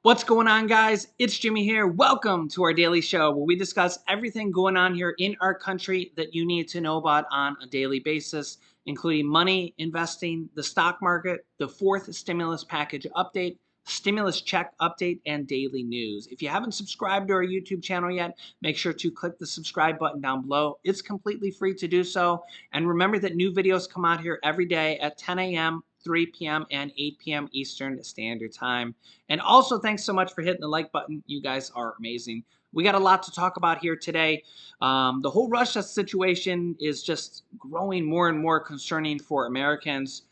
What's going on, guys? It's Jimmy here. Welcome to our daily show where we discuss everything going on here in our country that you need to know about on a daily basis, including money, investing, the stock market, the fourth stimulus package update, stimulus check update, and daily news. If you haven't subscribed to our YouTube channel yet, make sure to click the subscribe button down below. It's completely free to do so. And remember that new videos come out here every day at 10 a.m., 3 p.m., and 8 p.m. Eastern Standard Time. And also, thanks so much for hitting the like button. You guys are amazing. We got a lot to talk about here today. The whole Russia situation is just growing more and more concerning for Americans.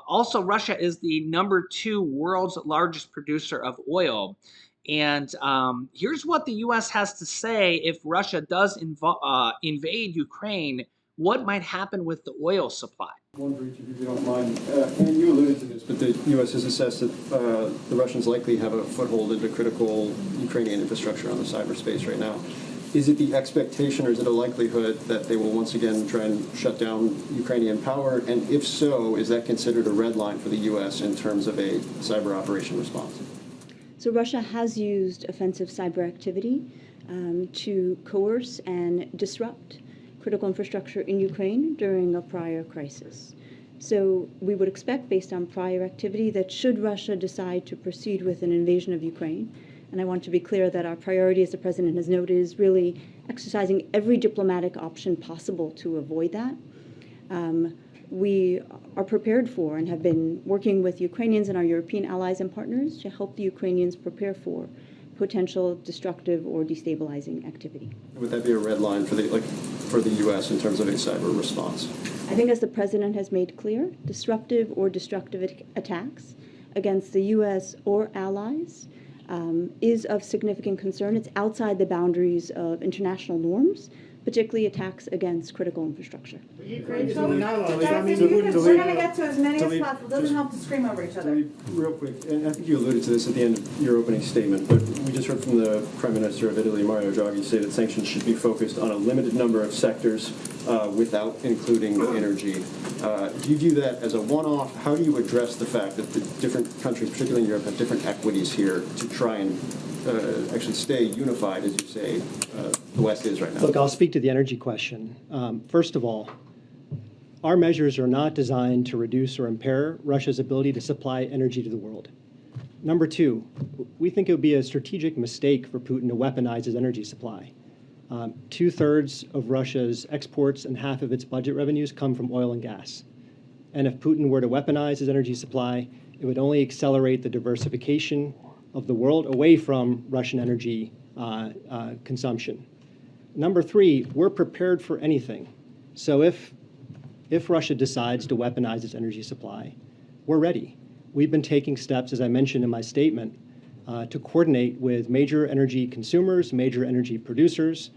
Also, Russia is the #2 world's largest producer of oil. And here's what the U.S. has to say if Russia does invade Ukraine. What might happen with the oil supply? One for each of you, if you don't mind. And you alluded to this, but the U.S. has assessed that the Russians likely have a foothold into critical Ukrainian infrastructure on the cyberspace right now. Is it the expectation or is it a likelihood that they will once again try and shut down Ukrainian power? And if so, is that considered a red line for the U.S. in terms of a cyber operation response? So Russia has used offensive cyber activity to coerce and disrupt critical infrastructure in Ukraine during a prior crisis. So we would expect, based on prior activity, that should Russia decide to proceed with an invasion of Ukraine, and I want to be clear that our priority, as the President has noted, is really exercising every diplomatic option possible to avoid that. We are prepared for and have been working with Ukrainians and our European allies and partners to help the Ukrainians prepare for potential destructive or destabilizing activity. Would that be a red line for the U.S. in terms of a cyber response? I think, as the President has made clear, disruptive or destructive attacks against the U.S. or allies is of significant concern. It's outside the boundaries of international norms, particularly attacks against critical infrastructure. We're going to get to as many as possible. It doesn't help to scream over each other. Real quick, and I think you alluded to this at the end of your opening statement, but we just heard from the Prime Minister of Italy, Mario Draghi, say that sanctions should be focused on a limited number of sectors without including energy. Do you view that as a one-off? How do you address the fact that the different countries, particularly in Europe, have different equities here to try and actually stay unified, as you say, the West is right now? Look, I'll speak to the energy question. First of all, our measures are not designed to reduce or impair Russia's ability to supply energy to the world. Number two, we think it would be a strategic mistake for Putin to weaponize his energy supply. 2/3 of Russia's exports and half of its budget revenues come from oil and gas. And if Putin were to weaponize his energy supply, it would only accelerate the diversification of the world away from Russian energy consumption. Number three, we're prepared for anything. So if Russia decides to weaponize its energy supply, we're ready. We've been taking steps, as I mentioned in my statement, to coordinate with major energy consumers, major energy producers,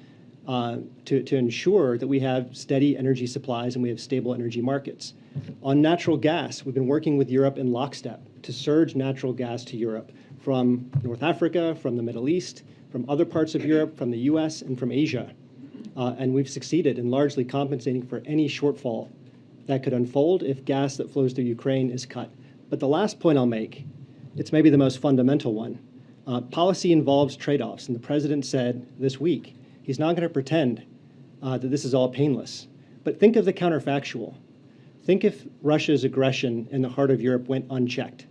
to ensure that we have steady energy supplies and we have stable energy markets. On natural gas, we've been working with Europe in lockstep to surge natural gas to Europe from North Africa, from the Middle East, from other parts of Europe, from the US, and from Asia. And we've succeeded in largely compensating for any shortfall that could unfold if gas that flows through Ukraine is cut. But the last point I'll make, it's maybe the most fundamental one. Policy involves trade-offs, and the President said this week he's not going to pretend that this is all painless. But think of the counterfactual. Think if Russia's aggression in the heart of Europe went unchecked,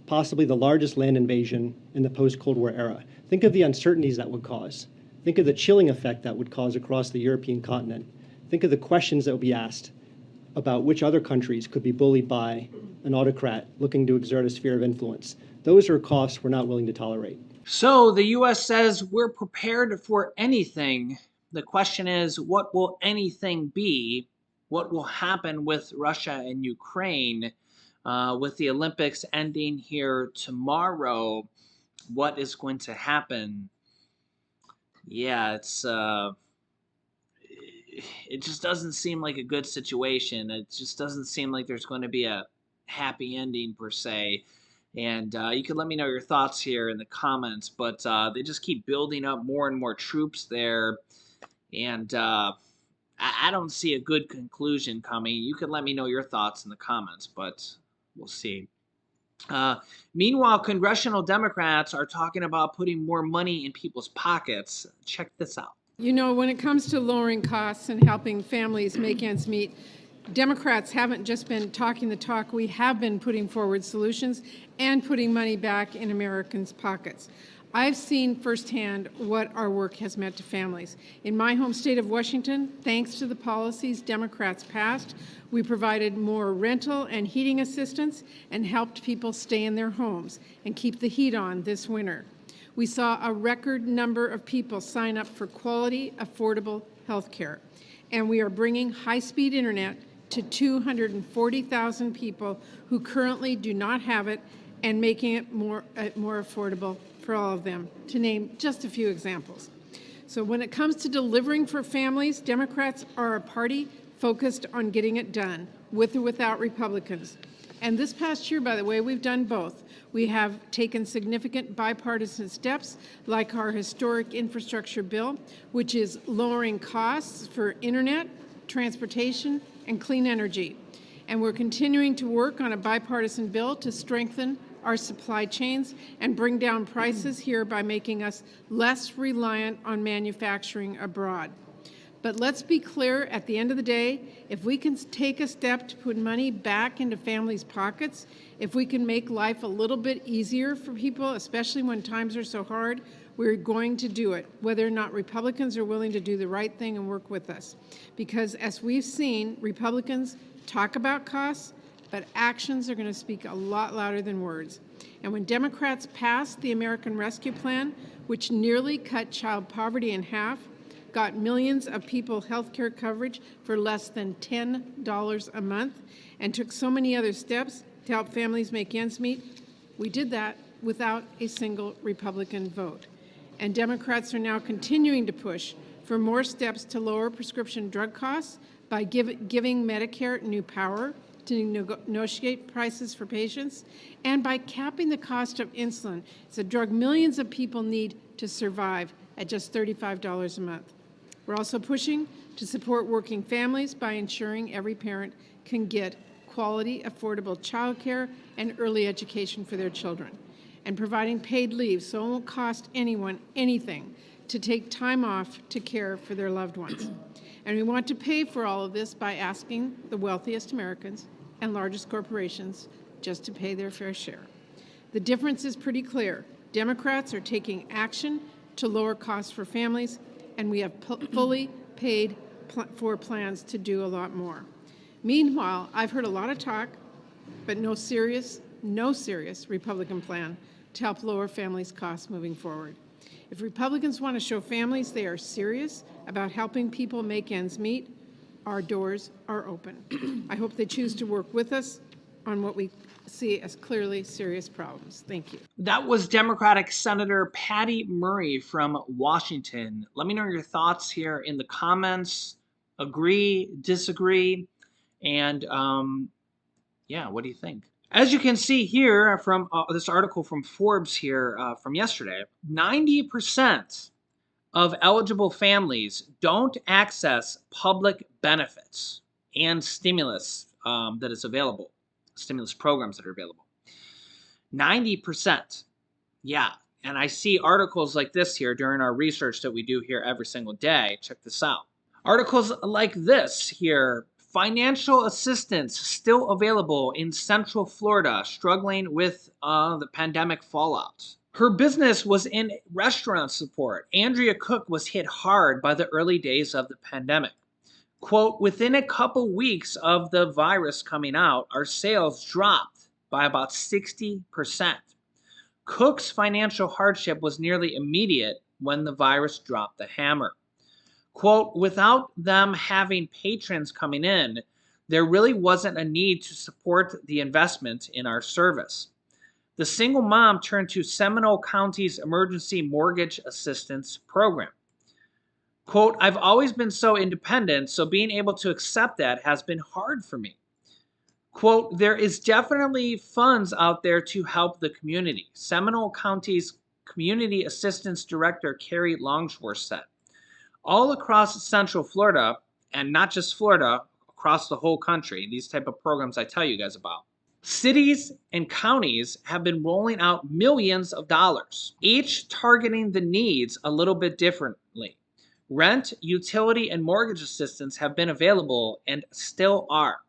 possibly the largest land invasion in the post-Cold War era. Think of the uncertainties that would cause. Think of the chilling effect that would cause across the European continent. Think of the questions that would be asked about which other countries could be bullied by an autocrat looking to exert a sphere of influence. Those are costs we're not willing to tolerate. So the U.S. says we're prepared for anything. The question is, what will anything be? What will happen with Russia and Ukraine? With the Olympics ending here tomorrow, what is going to happen? Yeah, it just doesn't seem like a good situation. It just doesn't seem like there's going to be a happy ending per se. And you can let me know your thoughts here in the comments, but they just keep building up more and more troops there. And I don't see a good conclusion coming. You can let me know your thoughts in the comments, but we'll see. Uh, Meanwhile, congressional Democrats are talking about putting more money in people's pockets. Check this out. You know, when it comes to lowering costs and helping families make ends meet, Democrats haven't just been talking the talk, we have been putting forward solutions and putting money back in Americans' pockets. I've seen firsthand what our work has meant to families. In my home state of Washington, thanks to the policies Democrats passed, we provided more rental and heating assistance and helped people stay in their homes and keep the heat on this winter. We saw a record number of people sign up for quality, affordable health care. And we are bringing high-speed internet to 240,000 people who currently do not have it and making it more affordable for all of them, to name just a few examples. So when it comes to delivering for families, Democrats are a party focused on getting it done, with or without Republicans. And this past year, by the way, we've done both. We have taken significant bipartisan steps, like our historic infrastructure bill, which is lowering costs for internet, transportation, and clean energy. And we're continuing to work on a bipartisan bill to strengthen our supply chains and bring down prices here by making us less reliant on manufacturing abroad. But let's be clear, at the end of the day, if we can take a step to put money back into families' pockets, if we can make life a little bit easier for people, especially when times are so hard, we're going to do it, whether or not Republicans are willing to do the right thing and work with us. Because as we've seen, Republicans talk about costs, but actions are going to speak a lot louder than words. And when Democrats passed the American Rescue Plan, which nearly cut child poverty in half, got millions of people health care coverage for less than $10 a month, and took so many other steps to help families make ends meet, we did that without a single Republican vote. And Democrats are now continuing to push for more steps to lower prescription drug costs by giving Medicare new power to negotiate prices for patients, and by capping the cost of insulin. It's a drug millions of people need to survive at just $35 a month. We're also pushing to support working families by ensuring every parent can get quality, affordable childcare and early education for their children, and providing paid leave so it won't cost anyone anything to take time off to care for their loved ones. And we want to pay for all of this by asking the wealthiest Americans and largest corporations just to pay their fair share. The difference is pretty clear. Democrats are taking action to lower costs for families, and we have fully paid for plans to do a lot more. Meanwhile, I've heard a lot of talk, but no serious Republican plan to help lower families' costs moving forward. If Republicans want to show families they are serious about helping people make ends meet, our doors are open. I hope they choose to work with us on what we see as clearly serious problems. Thank you. That was Democratic Senator Patty Murray from Washington. Let me know your thoughts here in the comments. Agree, disagree, and yeah, what do you think? As you can see here from this article from Forbes here from yesterday, 90% of eligible families don't access public benefits and stimulus that is available, stimulus programs that are available. 90%. Yeah. And I see articles like this here during our research that we do here every single day. Check this out. Articles like this here. Financial assistance still available in Central Florida, struggling with the pandemic fallout. Her business was in restaurant support. Andrea Cook was hit hard by the early days of the pandemic. Quote, within a couple weeks of the virus coming out, our sales dropped by about 60%. Cook's financial hardship was nearly immediate when the virus dropped the hammer. Quote, without them having patrons coming in, there really wasn't a need to support the investment in our service. The single mom turned to Seminole County's Emergency Mortgage Assistance Program. Quote, I've always been so independent, so being able to accept that has been hard for me. Quote, there is definitely funds out there to help the community. Seminole County's Community Assistance Director, Carrie Longsworth, said. All across Central Florida, and not just Florida, across the whole country, these type of programs I tell you guys about, Cities and counties have been rolling out millions of dollars, each targeting the needs a little bit differently. Rent, utility, and mortgage assistance have been available and still are.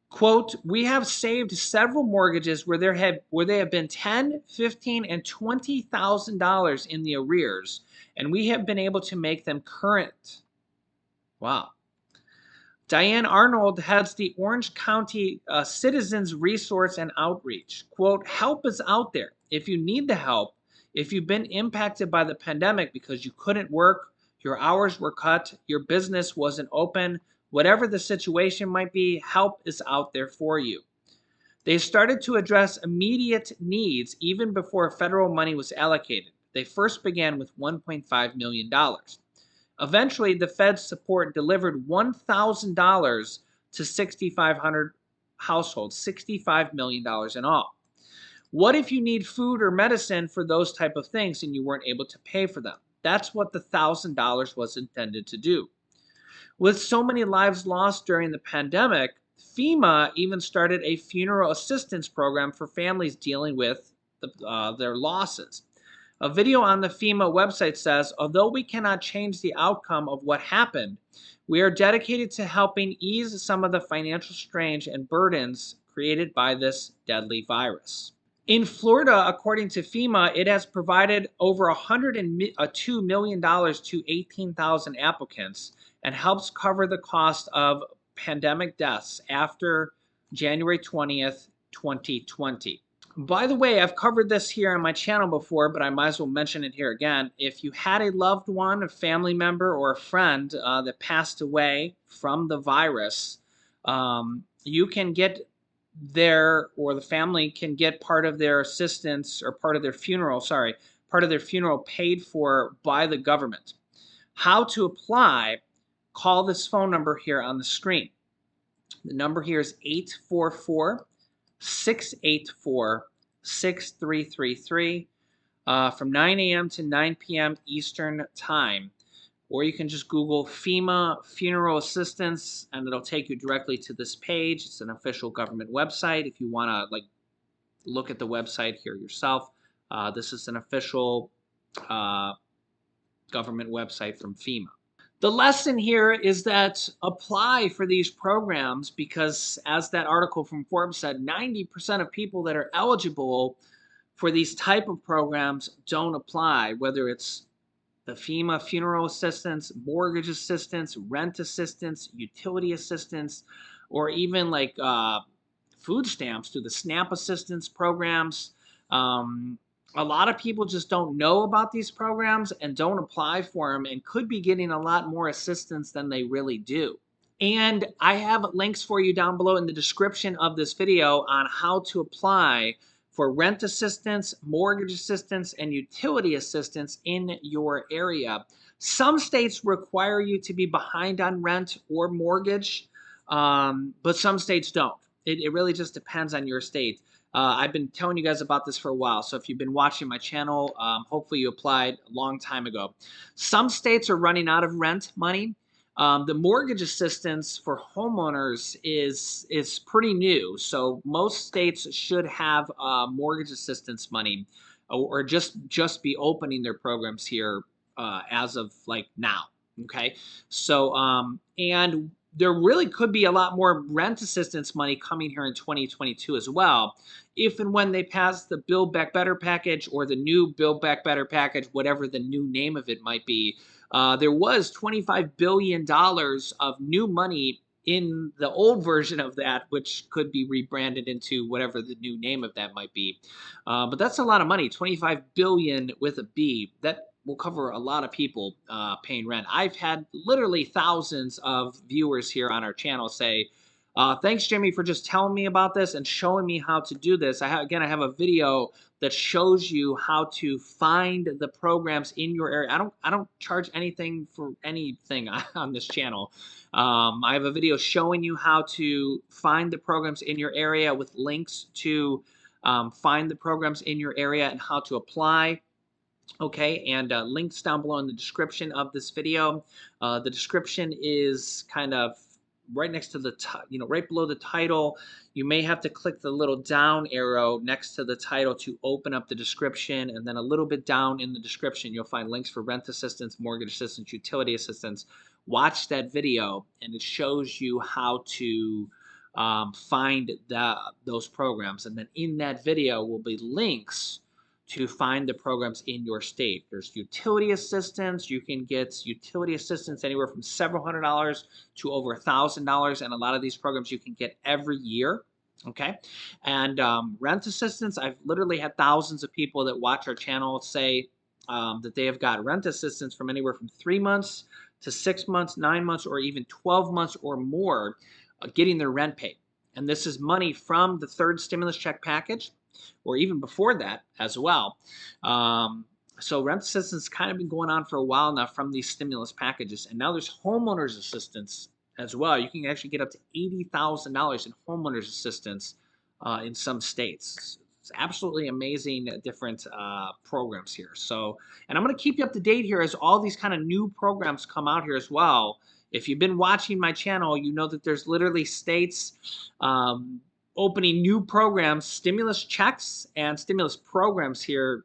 Quote, we have saved several mortgages where they have been $10, $15, and $20,000 in the arrears, and we have been able to make them current. Wow. Diane Arnold heads the Orange County Citizens Resource and Outreach. Quote, help is out there. If you need the help, if you've been impacted by the pandemic because you couldn't work, your hours were cut, your business wasn't open, whatever the situation might be, help is out there for you. They started to address immediate needs even before federal money was allocated. They first began with $1.5 million. Eventually, the Fed's support delivered $1,000 to 6,500 households, $65 million in all. What if you need food or medicine for those type of things and you weren't able to pay for them? That's what the $1,000 was intended to do. With so many lives lost during the pandemic, FEMA even started a funeral assistance program for families dealing with their losses. A video on the FEMA website says, although we cannot change the outcome of what happened, we are dedicated to helping ease some of the financial strain and burdens created by this deadly virus. In Florida, according to FEMA, it has provided over $102 million to 18,000 applicants and helps cover the cost of pandemic deaths after January 20th, 2020. By the way, I've covered this here on my channel before, but I might as well mention it here again. If you had a loved one, a family member, or a friend that passed away from the virus, you can get or the family can get part of their assistance or part of their funeral paid for by the government. How to apply? Call this phone number here on the screen. The number here is 844-684-6333 from 9 a.m. to 9 p.m. Eastern Time. Or you can just Google FEMA Funeral Assistance and it'll take you directly to this page. It's an official government website. If you want to look at the website here yourself, this is an official government website from FEMA. The lesson here is that apply for these programs because, as that article from Forbes said, 90% of people that are eligible for these type of programs don't apply, whether it's the FEMA funeral assistance, mortgage assistance, rent assistance, utility assistance, or even food stamps through the SNAP assistance programs. A lot of people just don't know about these programs and don't apply for them and could be getting a lot more assistance than they really do. And I have links for you down below in the description of this video on how to apply for rent assistance, mortgage assistance, and utility assistance in your area. Some states require you to be behind on rent or mortgage, but some states don't. It really just depends on your state. I've been telling you guys about this for a while, so if you've been watching my channel, hopefully you applied a long time ago. Some states are running out of rent money. The mortgage assistance for homeowners is pretty new, so most states should have mortgage assistance money, or just be opening their programs here as of now. Okay, so and there really could be a lot more rent assistance money coming here in 2022 as well, if and when they pass the Build Back Better package or the new Build Back Better package, whatever the new name of it might be. There was $25 billion of new money in the old version of that, which could be rebranded into whatever the new name of that might be. But that's a lot of money, $25 billion with a B. That will cover a lot of people paying rent. I've had literally thousands of viewers here on our channel say, thanks, Jimmy, for just telling me about this and showing me how to do this. I have a video that shows you how to find the programs in your area. I don't charge anything for anything on this channel. I have a video showing you how to find the programs in your area with links to find the programs in your area and how to apply. Okay, and links down below in the description of this video. The description is kind of right next to the, right below the title. You may have to click the little down arrow next to the title to open up the description, and then a little bit down in the description, you'll find links for rent assistance, mortgage assistance, utility assistance. Watch that video, and it shows you how to find those programs. And then in that video will be links to find the programs in your state. There's utility assistance. You can get utility assistance anywhere from several $100s to over $1,000, and a lot of these programs you can get every year. Okay, and rent assistance. I've literally had thousands of people that watch our channel say that they have got rent assistance from anywhere from 3 months to 6 months, 9 months, or even 12 months or more, getting their rent paid. And this is money from the third stimulus check package, or even before that as well. So rent assistance kind of been going on for a while now from these stimulus packages, and now there's homeowners assistance as well. You can actually get up to $80,000 in homeowners assistance in some states. It's absolutely amazing different programs here. So, and I'm going to keep you up to date here as all these kind of new programs come out here as well. If you've been watching my channel, you know that there's literally states opening new programs, stimulus checks and stimulus programs here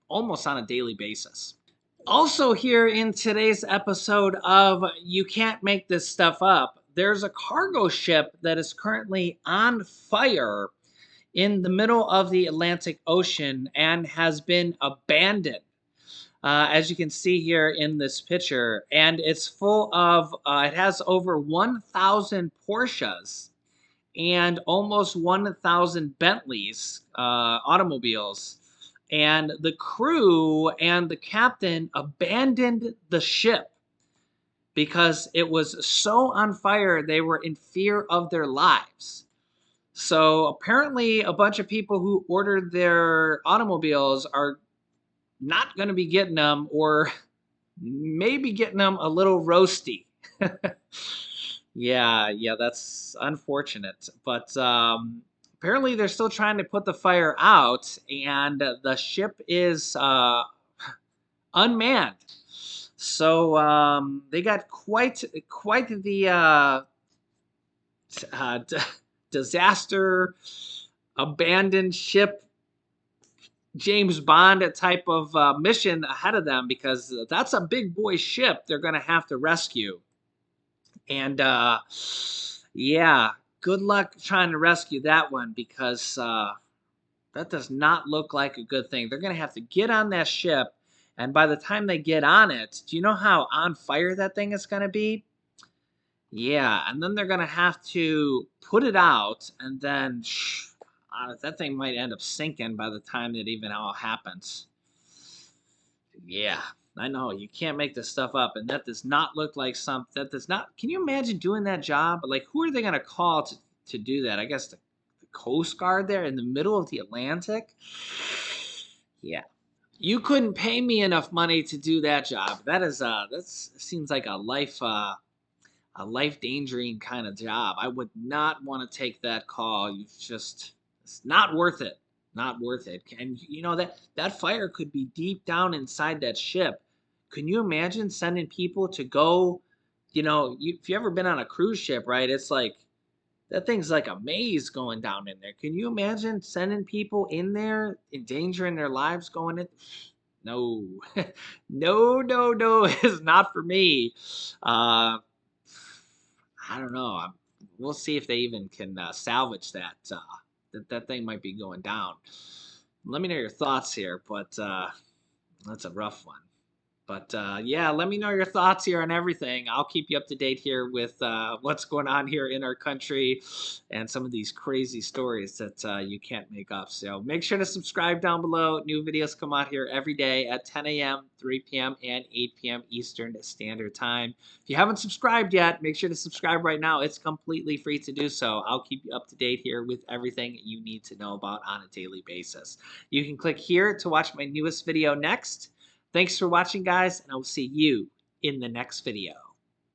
almost on a daily basis. Also here in today's episode of You Can't Make This Stuff Up, there's a cargo ship that is currently on fire in the middle of the Atlantic Ocean and has been abandoned. As you can see here in this picture, and it's full of, it has over 1,000 Porsches and almost 1,000 Bentleys, automobiles. And the crew and the captain abandoned the ship because it was so on fire, they were in fear of their lives. So apparently a bunch of people who ordered their automobiles are not going to be getting them, or maybe getting them a little roasty. Yeah, that's unfortunate. But apparently they're still trying to put the fire out, and the ship is unmanned. So they got quite the disaster, abandoned ship, James Bond type of mission ahead of them, because that's a big boy ship they're going to have to rescue. And yeah, good luck trying to rescue that one, because that does not look like a good thing. They're going to have to get on that ship, and by the time they get on it, do you know how on fire that thing is going to be? Yeah, and then they're going to have to put it out, and then that thing might end up sinking by the time it even all happens. Yeah, I know, you can't make this stuff up, and that does not look like something, that does not, can you imagine doing that job? Like, who are they going to call to do that? I guess the Coast Guard there in the middle of the Atlantic? Yeah. You couldn't pay me enough money to do that job. That seems like a life-endangering kind of job. I would not want to take that call. It's not worth it. Not worth it. And you know that fire could be deep down inside that ship. Can you imagine sending people to go, if you ever been on a cruise ship, right? It's like, that thing's like a maze going down in there. Can you imagine sending people in there, endangering their lives going in? No, no, it's not for me. I don't know. We'll see if they even can salvage that. That thing might be going down. Let me know your thoughts here, but that's a rough one. But yeah, let me know your thoughts here on everything. I'll keep you up to date here with what's going on here in our country and some of these crazy stories that you can't make up. So make sure to subscribe down below. New videos come out here every day at 10 a.m., 3 p.m., and 8 p.m. Eastern Standard Time. If you haven't subscribed yet, make sure to subscribe right now. It's completely free to do so. I'll keep you up to date here with everything you need to know about on a daily basis. You can click here to watch my newest video next. Thanks for watching, guys, and I will see you in the next video.